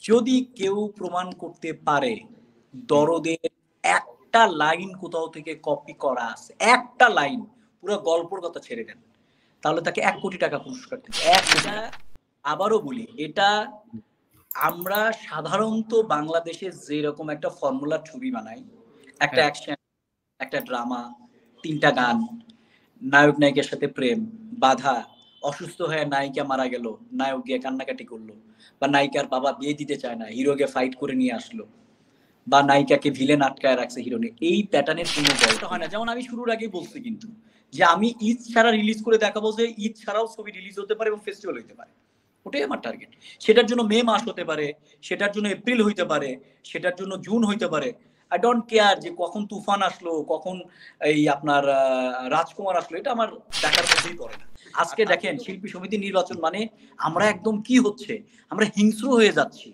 যদি কেউ প্রমাণ করতে পারে দরদের একটা লাইন কোথাও থেকে কপি করা আছে, একটা লাইন, পুরো গল্পর কথা ছেড়ে দেন, তাহলে তাকে 1 কোটি টাকা পুরস্কার দেবে। এটা আবারও বলি, এটা আমরা সাধারণত বাংলাদেশে যেরকম একটা ফর্মুলার ছবি বানাই, একটা অ্যাকশন, একটা ড্রামা, 3টা গান, নায়ক নায়িকার সাথে প্রেম, বাধা, অসুস্থ হয়ে নায়িকা মারা গেল, নায়ক গিয়ে কান্নাকাটি করলো, বা নায়িকার বাবা বিয়ে দিতে চায় না, হিরোকে ফাইট করে নিয়ে আসলো, বা নায়িকাকে ভিলেন আটকায় রাখছে হিরোনে। এই প্যাটার্নের কোনো গল্প হয় না। যেমন আমি শুরুর আগেই বলছি কিন্তু যে আমি ঈদ ছাড়া রিলিজ করে দেখাবো যে ঈদ ছাড়াও ছবি রিলিজ হতে পারে এবং ফেস্টিভ্যাল হতে পারে। ওটাই আমার টার্গেট। সেটার জন্য মে মাস হতে পারে, সেটার জন্য এপ্রিল হইতে পারে, সেটার জন্য জুন হইতে পারে। আই ডোন্ট কেয়ার যে কখন তুফান আসলো, কখন এই আপনার রাজকুমার আসলো, এটা আমার দেখার মধ্যেই পড়ে না। আজকে দেখেন শিল্পী সমিতি নির্বাচন মানে আমরা একদম কি হচ্ছে, আমরা হিংস্র হয়ে যাচ্ছি।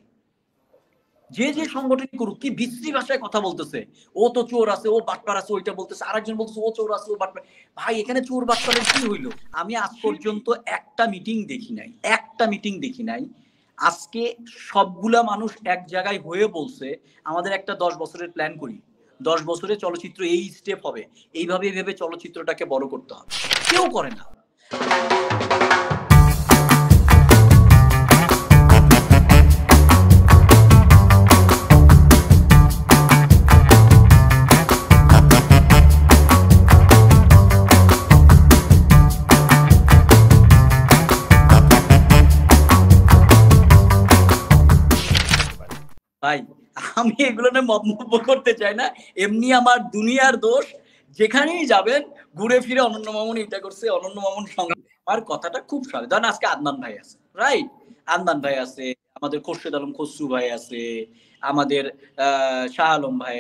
যে যে সংগঠন করুক, কি বিশ্রী ভাষায় কথা বলতেছে, ও তো চোর আছে, ও বাটপার আছে, ওইটা বলতেছে, আরেকজন বলতেছে ও চোর আছে, ও বাটপার। ভাই এখানে চোর বাটপারের কি হইলো? আমি আজ পর্যন্ত একটা মিটিং দেখি নাই, একটা মিটিং দেখি নাই। আজকে সবগুলা মানুষ এক জায়গায় হয়ে বলছে আমাদের একটা 10 বছরের প্ল্যান করি, 10 বছরে চলচ্চিত্র এই স্টেপ হবে, এইভাবে ভেবে চলচ্চিত্রটাকে বড় করতে হবে। কেউ করে না। ভাই আমি এগুলো নিয়ে মন্তব্য করতে চাই না, এমনি আমার দুনিয়ার দোষ। যেখানেই যাবেন ঘুরে ফিরে অনন্য মামুন এটা করছে, অনন্য মামুন সঙ্গে। আমার কথাটা খুব স্বাভাবিক। ধরেন আজকে আদনান ভাই আছে, রাইট? আদনান ভাই আছে, আমাদের খোরশেদ আলম খসরু ভাই আছে, আমাদের শাহ আলম ভাই,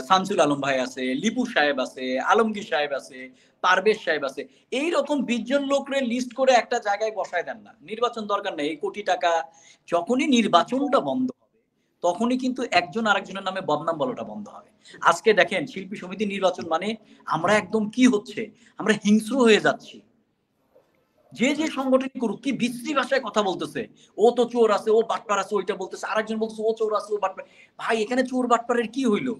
শামসুল আলম ভাই আছে, লিপু সাহেব আছে, আলমগীর সাহেব আছে, পারভেজ সাহেব আছে। এইরকম 20 জন লোকরে লিস্ট করে একটা জায়গায় বসায় দেন না। নির্বাচন দরকার নেই, এই কোটি টাকা। যখনই নির্বাচনটা বন্ধ তখনই কিন্তু একজন আরেকজনের নামে বদনাম বলাটা বন্ধ হবে। আজকে দেখেন শিল্পী সমিতি নির্বাচন মানে আমরা একদম কি হচ্ছে, আমরা হিংস্র হয়ে যাচ্ছি। যে যে সংগঠন করুক, কি বিশ্রী ভাষায় কথা বলতেছে, ও তো চোর আছে, ও বাটপার আছে, ওইটা বলতেছে, আরেকজন বলতেছে ও চোর আছে, ও বাটপার। ভাই এখানে চোর বাটপারের কি হইলো?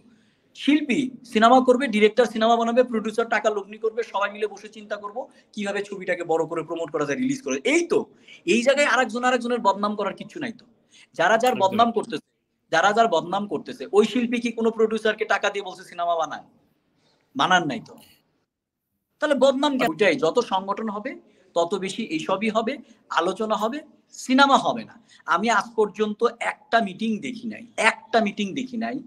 শিল্পী সিনেমা করবে, ডিরেক্টর সিনেমা বানাবে, প্রডিউসার টাকা লগ্নি করবে, সবাই মিলে বসে চিন্তা করব কিভাবে ছবিটাকে বড় করে প্রমোট করা যায়, রিলিজ করে। এই তো, এই জায়গায় আরেকজনের বদনাম করার কিছু নাই তো। যারা যার বদনাম করতেছে, যারা যার বদনাম করতেছে, ওই শিল্পী কি কোনো প্রডিউসারকে টাকা দিয়ে বলছে সিনেমা বানান? বানান নাই তো। তাহলে বদনাম কেন? ওইটাই, যত সংগঠন হবে তত বেশি এইসবই হবে, আলোচনা হবে, সিনেমা হবে না। আমি আজ পর্যন্ত একটা মিটিং দেখি নাই, একটা মিটিং দেখি নাই।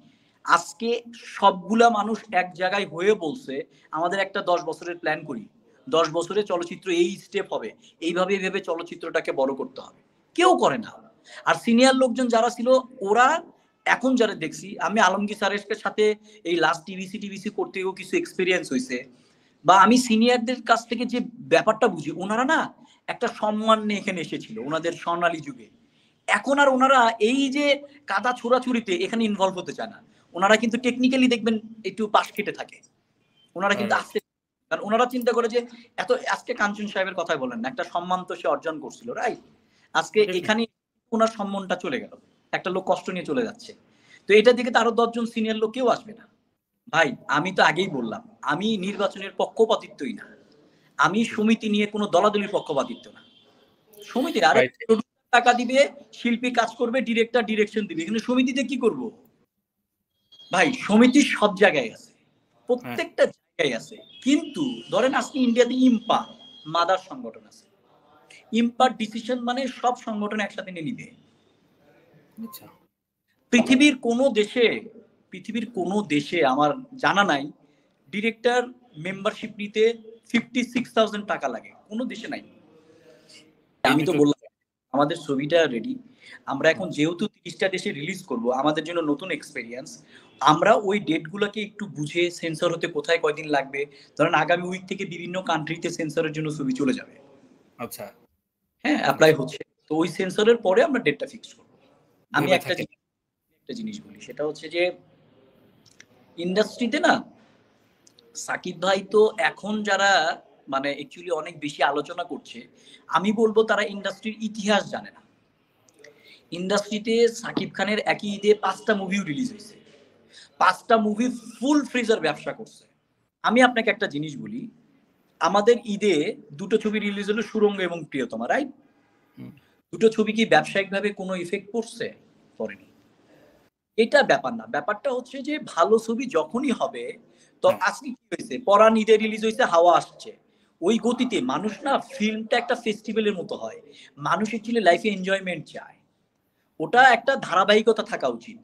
আজকে সবগুলা মানুষ এক জায়গায় হয়ে বলছে আমাদের একটা 10 বছরের প্ল্যান করি, 10 বছরে চলচ্চিত্র এই স্টেপ হবে, এইভাবে ভেবে চলচ্চিত্রটাকে বড় করতে হবে। কেউ করে না। আর সিনিয়র লোকজন যারা ছিল ওরা, এখন যারা দেখছি, আমি আলমগীর স্যারের সাথে এই লাস্ট টিভিসি করতে গিয়েও কিছু এক্সপিরিয়েন্স হয়েছে, বা আমি সিনিয়রদের কাছ থেকে যে ব্যাপারটা বুঝি, ওনারা না একটা সম্মান নিয়ে এখানে এসেছিল ওনাদের স্বর্ণালী যুগে। এখন আর ওনারা এই যে কাদা ছোড়াছুরিতে এখানে ইনভলভ হতে চায় না। ওনারা কিন্তু টেকনিক্যালি দেখবেন একটু পাশ কেটে থাকে। ওনারা কিন্তু আসতে, কারণ ওনারা চিন্তা করে যে এত, আজকে কাঞ্চন সাহেবের কথাই বলেন না, একটা সম্মান তো সে অর্জন করছিল, রাইট? আজকে এখানে ওনার সম্মানটা চলে গেল, একটা লোক কষ্ট নিয়ে চলে যাচ্ছে। তো এটার দিকে তো আরো 10 জন সিনিয়র লোক কেউ আসবে না। ভাই আমি তো আগেই বললাম, আমি নির্বাচনের পক্ষপাতিত্বই না, আমি সমিতি নিয়ে কোনো দলাদলির পক্ষপাতিত্ব না। সমিতির আরে টাকা দিবে, শিল্পী কাজ করবে, ডিরেক্টর ডিরেকশন দিবে, কিন্তু সমিতিতে কি করব? ভাই সমিতি সব জায়গায় আছে, প্রত্যেকটা জায়গায় আছে। কিন্তু ধরেন আজকে ইন্ডিয়াতে ইম্পা মাদার সংগঠন আছে, ইম্পার ডিসিশন মানে সব সংগঠন একসাথে নিয়ে নিবে। পৃথিবীর কোনো দেশে আমার জানা নাই ডিরেক্টর মেম্বারশিপ নিতে 56,000 টাকা লাগে, কোনো দেশে নাই। আমি তো বললাম আমাদের ছবিটা রেডি, আমরা এখন যেহেতু 30টা দেশে রিলিজ করব, আমাদের জন্য নতুন এক্সপেরিয়েন্স। আমরা ওই ডেটগুলোকে একটু বুঝে, সেন্সর হতে কোথায় কয়দিন লাগবে, ধরেন আগামী উইক থেকে বিভিন্ন কান্ট্রিতে সেন্সরের জন্য ছবি চলে যাবে। আচ্ছা, হ্যাঁ অ্যাপ্লাই হচ্ছে, তো ওই সেন্সরের পরে আমরা ডেটটা ফিক্স করব। আমি একটা জিনিস বলি, সেটা হচ্ছে যে ইন্ডাস্ট্রিতে না সাকিব ভাই তো এখন যারা মানে অ্যাকচুয়ালি অনেক বেশি আলোচনা করছে, আমি বলবো তারা ইন্ডাস্ট্রির ইতিহাস জানে না। ইন্ডাস্ট্রিতে সাকিব খানের একই ঈদে 5টা মুভিও রিলিজ হয়েছে, 5টা মুভি ফুল ফ্রিজার ব্যবসা করছে। আমি আপনাকে একটা জিনিস বলি, আমাদের ঈদে 2টো ছবি রিলিজ হলো, সুরঙ্গ এবং প্রিয়তমা, রাইট? 2টো ছবি কি ব্যবসায়িকভাবে কোনো ইফেক্ট পড়ছে? পড়েনি। এটা ব্যাপার না, ব্যাপারটা হচ্ছে যে ভালো ছবি যখনই হবে, তো আজকে কি হয়েছে, পরান ঈদে রিলিজ হয়েছে, হাওয়া আসছে, ওই গতিতে মানুষ না, ফিল্মটা একটা ফেস্টিভ্যালের মতো হয়, মানুষ অ্যাকচুয়ালি লাইফে এনজয়মেন্ট চায়, ওটা একটা ধারাবাহিকতা থাকা উচিত।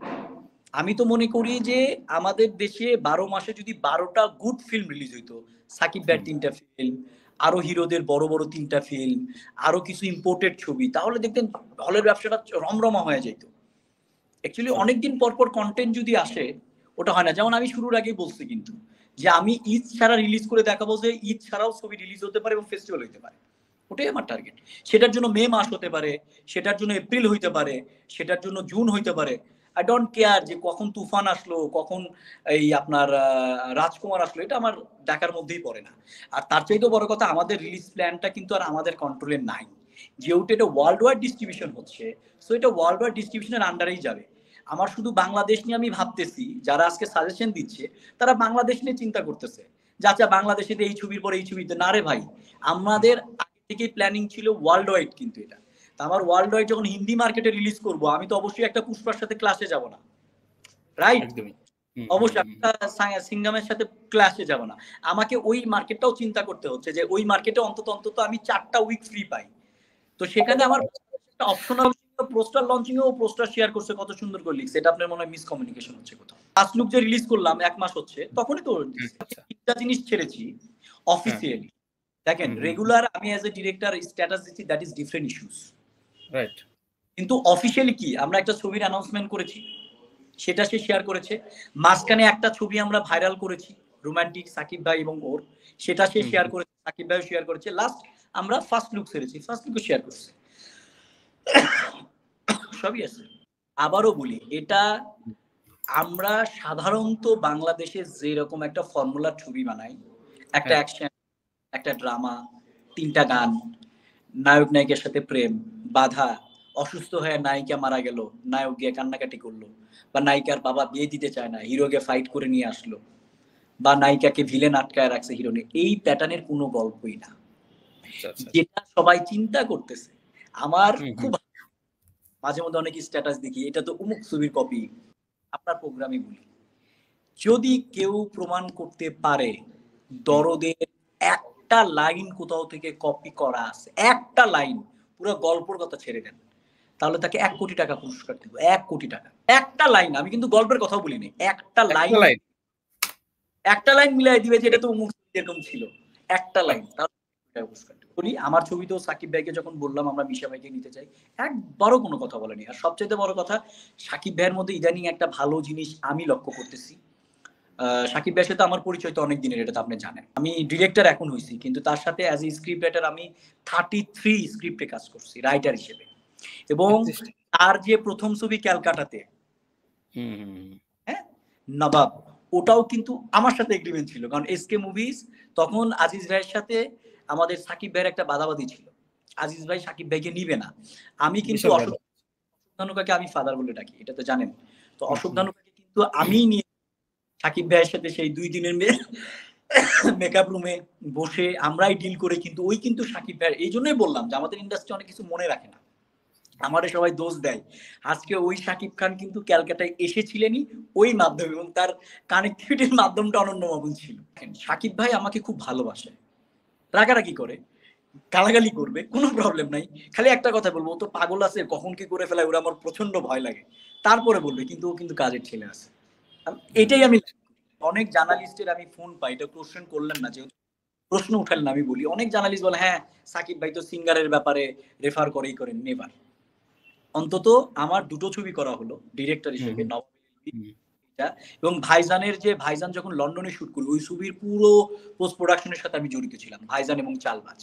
আমি তো মনে করি যে আমাদের দেশে 12 মাসে যদি 12টা গুড ফিল্ম রিলিজ হইতো, সাকিব ভাইয়ের 3টা ফিল্ম, আরো হিরোদের বড় বড় 3টা ফিল্ম, আরো কিছু ইম্পোর্টেড ছবি, তাহলে দেখতেন হলের ব্যবসাটা রমরমা হয়ে যেত। অ্যাকচুয়ালি অনেকদিন পর পর কন্টেন্ট যদি আসে, ওটা হয় না। যেমন আমি শুরুর আগেই বলছি কিন্তু, যে আমি ঈদ ছাড়া রিলিজ করে দেখাবো যে ঈদ ছাড়াও ছবি রিলিজ হতে পারে এবং ফেস্টিভ্যাল হতে পারে, ওটাই আমার টার্গেট। সেটার জন্য মে মাস হতে পারে, সেটার জন্য এপ্রিল হইতে পারে, সেটার জন্য জুন হইতে পারে। আই ডোন্ট কেয়ার যে কখন তুফান আসলো, কখন এই আপনার রাজকুমার আসলো, এটা আমার দেখার মধ্যেই পড়ে না। আর তার চাইতেও বড় কথা, আমাদের রিলিজ প্ল্যানটা কিন্তু আর আমাদের কন্ট্রোলে নাই, যেহেতু এটা ওয়ার্ল্ড ওয়াইড ডিস্ট্রিবিউশন হচ্ছে, সো এটা ওয়ার্ল্ড ওয়াইড ডিস্ট্রিবিউশনের আন্ডারেই যাবে। আমার শুধু বাংলাদেশ নিয়ে আমি ভাবতেছি, যারা আজকে সাজেশন দিচ্ছে তারা বাংলাদেশ নিয়ে চিন্তা করতেছে যে আচ্ছা বাংলাদেশে এই ছবির পর এই ছবিতে, না রে ভাই, আমাদের আগে থেকেই প্ল্যানিং ছিল ওয়ার্ল্ড ওয়াইড। কিন্তু এটা তা আমার ওয়ার্ল্ড ওয়াইড যখন হিন্দি মার্কেটে রিলিজ করব, আমি তো অবশ্যই একটা পুষ্পার সাথে ক্লাসে যাব না, রাইট? অবশ্যই একটা সিঙ্গামের সাথে ক্লাসে যাব না। আমাকে ওই মার্কেটটাও চিন্তা করতে হচ্ছে যে ওই মার্কেটে অন্তত অন্তত আমি 4টা উইক ফ্রি পাই। তো সেখানে আমার একটা অপশনাল পোস্টার লঞ্চিং এও পোস্টার শেয়ার করছে, কত সুন্দর করে লিখছে, এটা আপনার মনে হয় মিসকমিউনিকেশন হচ্ছে কোথাও। ফার্স্ট লুক যে রিলিজ করলাম 1 মাস হচ্ছে, তখনই তো একটা জিনিস ছেড়েছি অফিসিয়ালি। দেখেন রেগুলার আমি অ্যাজ এ ডিরেক্টর স্ট্যাটাস দিচ্ছি, that is different issues, right? কিন্তু অফিসিয়ালি কি, আমরা একটা ছবির অ্যানাউন্সমেন্ট করেছি, সেটা সে শেয়ার করেছে। মাঝখানে একটা ছবি আমরা ভাইরাল করেছি, রোমান্টিক, সাকিব ভাই এবং ওর, সেটা সে শেয়ার করেছে, সাকিব ভাইও শেয়ার করেছে। লাস্ট আমরা ফার্স্ট লুক ছেড়েছি, ফার্স্ট লুকও শেয়ার করছে, সবই আছে। আবারও বলি, এটা আমরা সাধারণত বাংলাদেশে যেরকম একটা ফর্মুলার ছবি বানাই, একটা অ্যাকশন, একটা ড্রামা, 3টা গান, নায়ক নায়িকার সাথে প্রেম, বাধা, অসুস্থ হয়ে নায়িকা মারা গেল, নায়ক গিয়ে কান্নাকাটি করলো, বা নায়িকার বাবা বিয়ে দিতে চায় না, হিরোকে ফাইট করে নিয়ে আসলো, বা নায়িকাকে ভিলেন আটকায় রাখছে হিরোনে, এই প্যাটার্নের কোনো গল্পই না, যেটা সবাই চিন্তা করতেছে। আমার খুব মাঝে মধ্যে অনেক স্ট্যাটাস দেখি, এটা তো অমুক ছবির কপি, আপনার প্রোগ্রামে বলি, যদি কেউ প্রমাণ করতে পারে দরদের একটা লাইন কোথাও থেকে কপি করা আছে, একটা লাইন, পুরো গল্পের কথা ছেড়ে দেন, তাহলে তাকে 1 কোটি টাকা পুরস্কার দেব। 1 কোটি টাকা, একটা লাইন, আমি কিন্তু গল্পের কথাও বলিনি, একটা লাইন, একটা লাইন মিলাই দিবে যে এটা তো অমুক এরকম ছিল, একটা লাইন, তাহলে পুরস্কার দেব। বলি আমার ছবিতেও সাকিব ভাইকে যখন বললাম আমরা মিশা ভাইকে নিতে চাই, একবারও কোনো কথা বলেনি। আর সবচেয়ে বড় কথা, সাকিব ভাইয়ের মধ্যে ইদানিং একটা ভালো জিনিস আমি লক্ষ্য করতেছি, সাকিব ভাইয়ের সাথে আমার পরিচয় তো অনেক দিনের, এটা তো আপনি জানেন। আমি ডিরেক্টর এখন হইছি, কিন্তু তার সাথে অ্যাজ এ স্ক্রিপ্ট রাইটার আমি 33 স্ক্রিপ্টে কাজ করছি রাইটার হিসেবে। এবং তার যে প্রথম ছবি ক্যালকাটাতে, হ্যাঁ, নবাব, ওটাও কিন্তু আমার সাথে এগ্রিমেন্ট ছিল, কারণ এসকে মুভিজ তখন আজিজ ভাইয়ের সাথে আমাদের সাকিব ভাইয়ের একটা বাদাবাদি ছিল, আজিজ ভাই সাকিব ভাইকে নিবে না। আমি কিন্তু অশোক ধানুকাকে আমি ফাদার বলে ডাকি, এটা তো জানেন। তো অশোক ধানুকাকে কিন্তু আমি নিয়ে সাকিব ভাইয়ের সাথে সেই 2 দিনের মেকআপ রুমে বসে আমরাই ডিল করে, কিন্তু ওই কিন্তু সাকিব ভাই। এই জন্যই বললাম যে আমাদের ইন্ডাস্ট্রি অনেক কিছু মনে রাখে না, আমাদের সবাই দোষ দেয়। আজকে ওই সাকিব খান কিন্তু ক্যালকাটায় এসেছিলেনই ওই মাধ্যমে, এবং তার কানেক্টিভিটির মাধ্যমটা অনন্য মামুন ছিল। সাকিব ভাই আমাকে খুব ভালোবাসে, রাগারাগি করে, গালাগালি করবে, কোনো প্রবলেম নাই, খালি একটা কথা বলবো, ও তো পাগল আছে, কখন কি করে ফেলায় ওরা আমার প্রচন্ড ভয় লাগে, তারপরে বলবে, কিন্তু ও কিন্তু কাজের ছেলে আছে। এটাই আমি, অনেক জার্নালিস্টের আমি ফোন পাই, এটা কোশ্চেন করলেন না, যেহেতু প্রশ্ন উঠালেন না, আমি বলি, অনেক জার্নালিস্ট বলে হ্যাঁ সাকিব ভাই তো সিঙ্গারের ব্যাপারে রেফার করেই করেন। নেভার। অন্তত আমার 2টো ছবি করা হলো ডিরেক্টর হিসেবে, এবং ভাইজানের যে, ভাইজান যখন লন্ডনে শুট করি, ওই ছবির পুরো পোস্ট প্রোডাকশনের সাথে আমি জড়িত ছিলাম, ভাইজান এবং চালবাজ।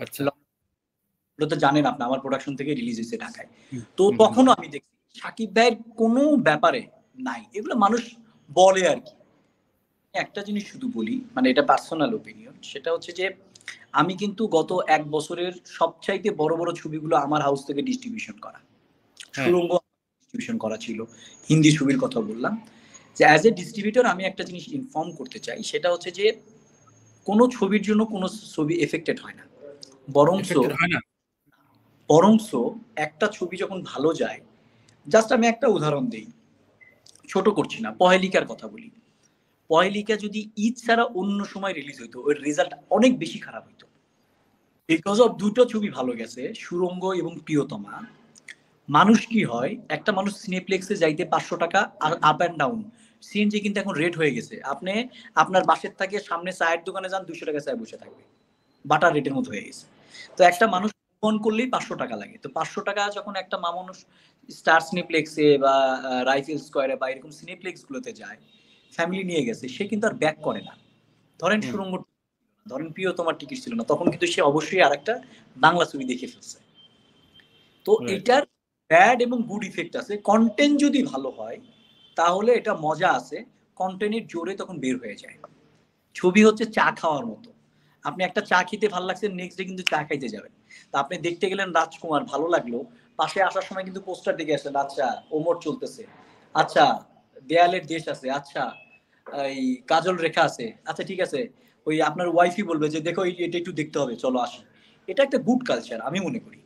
আচ্ছা, ওটা তো জানেন আপনি, আমার প্রোডাকশন থেকে রিলিজ হয়েছে ঢাকায়। তো তখনও আমি দেখছি সাকিব ভাইয়ের কোনো ব্যাপারে নাই, এগুলো মানুষ বলে আর কি। একটা জিনিস শুধু বলি, মানে এটা পার্সোনাল ওপিনিয়ন, সেটা হচ্ছে যে আমি কিন্তু গত 1 বছরের সবচাইতে বড় বড় ছবিগুলো আমার হাউস থেকে ডিস্ট্রিবিউশন করা, সুরঙ্গ ডিস্ট্রিবিউশন করা ছিল, হিন্দি ছবির কথা বললাম। যে অ্যাজ এ ডিস্ট্রিবিউটর আমি একটা জিনিস ইনফর্ম করতে চাই, সেটা হচ্ছে যে কোনো ছবির জন্য কোনো ছবি এফেক্টেড হয় না, বরংস একটা ছবি যখন ভালো যায়, জাস্ট আমি একটা উদাহরণ দিই, ছোট করছি না, পহেলিকার কথা বলি। পহেলিকা যদি ঈদ ছাড়া অন্য সময় রিলিজ হইতো, ওর রেজাল্ট অনেক বেশি খারাপ হইতো। বিকজ অফ দুটো ছবি ভালো গেছে, সুরঙ্গ এবং প্রিয়তমা। মানুষ কি হয়, একটা মানুষ সিনেপ্লেক্সে যাইতে 500 টাকা, আর আপ অ্যান্ড ডাউন সিএনজি কিন্তু এখন রেট হয়ে গেছে, আপনি আপনার বাসের থেকে সামনে চায়ের দোকানে যান, 200 টাকা চায় বসে থাকবে, বাটার রেটের মতো হয়ে গেছে। তো একটা মানুষ ফোন করলেই 500 টাকা লাগে। তো 500 টাকা যখন একটা মানুষ স্টার সিনেপ্লেক্সে বা রাইফেল স্কোয়ারে বা এরকম সিনেপ্লেক্স গুলোতে যায়, ফ্যামিলি নিয়ে গেছে, সে কিন্তু আর ব্যাক করে না। ধরেন সুরঙ্গ, ধরেন প্রিয়তমার টিকিট ছিল না, তখন কিন্তু সে অবশ্যই আরেকটা বাংলা ছবি দেখে ফেলছে। তো এটার ব্যাড এবং গুড ইফেক্ট আছে। কন্টেন্ট যদি ভালো হয় তাহলে এটা মজা আছে, কন্টেন্টের জোরে তখন বের হয়ে যায়। ছবি হচ্ছে চা খাওয়ার মতো, আপনি একটা চা খেতে ভালো লাগছে, নেক্সট ডে কিন্তু চা খাইতে যাবেন। তা আপনি দেখতে গেলেন রাজকুমার, ভালো লাগলো, পাশে আসার সময় কিন্তু পোস্টার দেখে আসলেন, আচ্ছা ওমর চলতেছে, আচ্ছা দেয়ালের দেশ আছে, আচ্ছা এই কাজল রেখা আছে, আচ্ছা ঠিক আছে, ওই আপনার ওয়াইফই বলবে যে দেখো এটা একটু দেখতে হবে, চলো আসি। এটা একটা গুড কালচার আমি মনে করি।